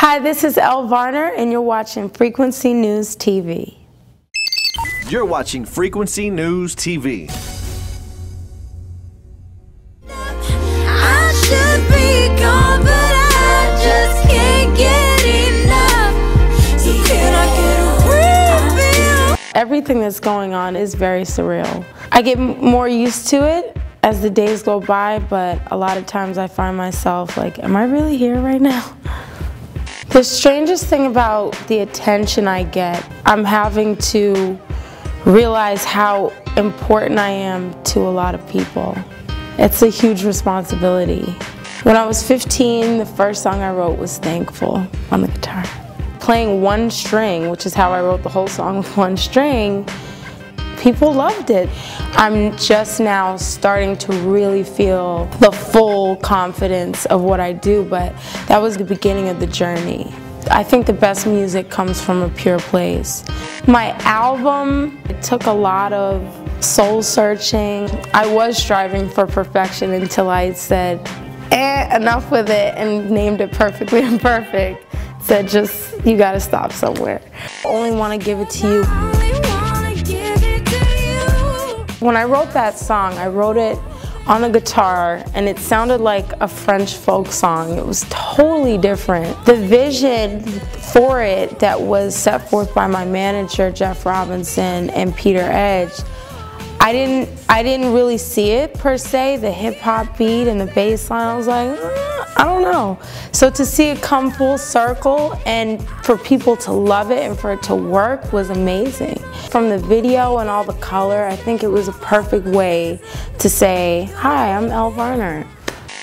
Hi, this is Elle Varner, and you're watching Frequency News TV. You're watching Frequency News TV. I should be gone, but I just can't get enough. So can I get a refill? Everything that's going on is very surreal. I get more used to it as the days go by, but a lot of times I find myself like, am I really here right now? The strangest thing about the attention I get, I'm having to realize how important I am to a lot of people. It's a huge responsibility. When I was 15, the first song I wrote was Thankful on the guitar. Playing one string, which is how I wrote the whole song with one string, people loved it. I'm just now starting to really feel the full confidence of what I do, but that was the beginning of the journey. I think the best music comes from a pure place. My album, it took a lot of soul searching. I was striving for perfection until I said, enough with it, and named it Perfectly Imperfect. Said just, you gotta stop somewhere. I only wanna give it to you. When I wrote that song, I wrote it on a guitar, and it sounded like a French folk song. It was totally different. The vision for it that was set forth by my manager, Jeff Robinson, and Peter Edge, I didn't really see it per se, the hip hop beat and the bass line. I was like, I don't know. So to see it come full circle and for people to love it and for it to work was amazing. From the video and all the color, I think it was a perfect way to say, hi, I'm Elle Varner.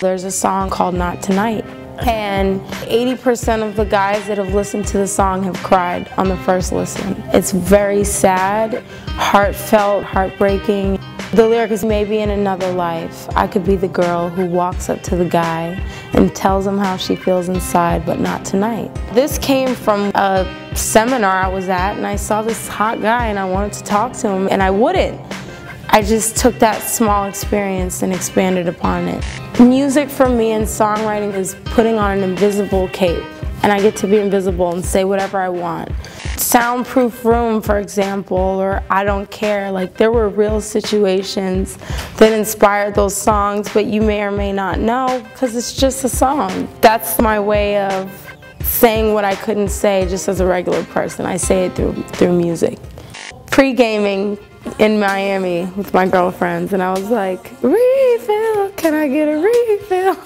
There's a song called Not Tonight. And 80% of the guys that have listened to the song have cried on the first listen. It's very sad, heartfelt, heartbreaking. The lyric is, maybe in another life, I could be the girl who walks up to the guy and tells him how she feels inside, but not tonight. This came from a seminar I was at, and I saw this hot guy and I wanted to talk to him, and I wouldn't. I just took that small experience and expanded upon it. Music for me and songwriting is putting on an invisible cape, and I get to be invisible and say whatever I want. Soundproof Room, for example, or I Don't Care, like there were real situations that inspired those songs, but you may or may not know because it's just a song. That's my way of saying what I couldn't say just as a regular person. I say it through music. Pre-gaming in Miami with my girlfriends, and I was like, refill, can I get a refill?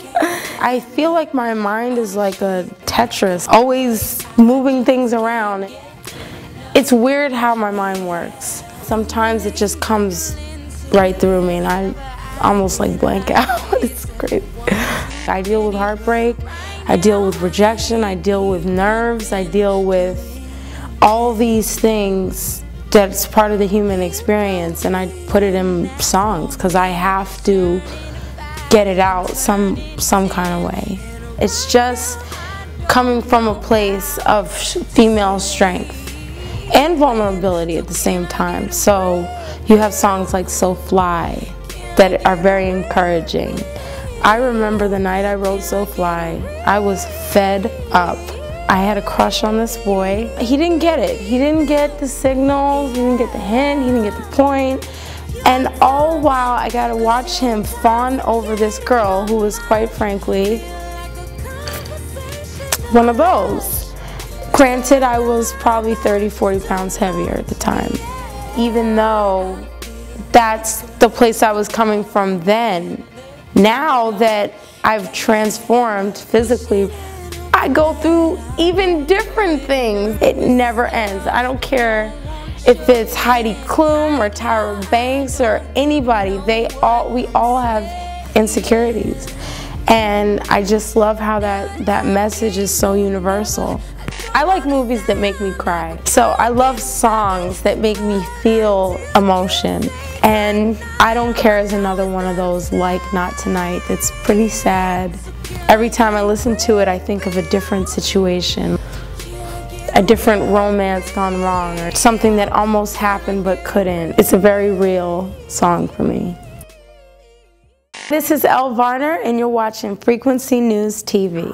I feel like my mind is like a Tetris, always moving things around. It's weird how my mind works. Sometimes it just comes right through me and I almost like blank out. It's crazy. I deal with heartbreak, I deal with rejection, I deal with nerves, I deal with all these things that's part of the human experience, and I put it in songs because I have to get it out some kind of way. It's just coming from a place of female strength and vulnerability at the same time. So you have songs like So Fly that are very encouraging. I remember the night I wrote So Fly, I was fed up. I had a crush on this boy. He didn't get it. He didn't get the signals, he didn't get the hint, he didn't get the point. And all while I got to watch him fawn over this girl who was, quite frankly, one of those. Granted, I was probably 30, 40 pounds heavier at the time. Even though that's the place I was coming from then, now that I've transformed physically, I go through even different things. It never ends. I don't care if it's Heidi Klum or Tyra Banks or anybody. We all have insecurities. And I just love how that message is so universal. I like movies that make me cry. So I love songs that make me feel emotion. And I Don't Care is another one of those, like Not Tonight. It's pretty sad. Every time I listen to it, I think of a different situation, a different romance gone wrong, or something that almost happened but couldn't. It's a very real song for me. This is Elle Varner, and you're watching Frequency News TV.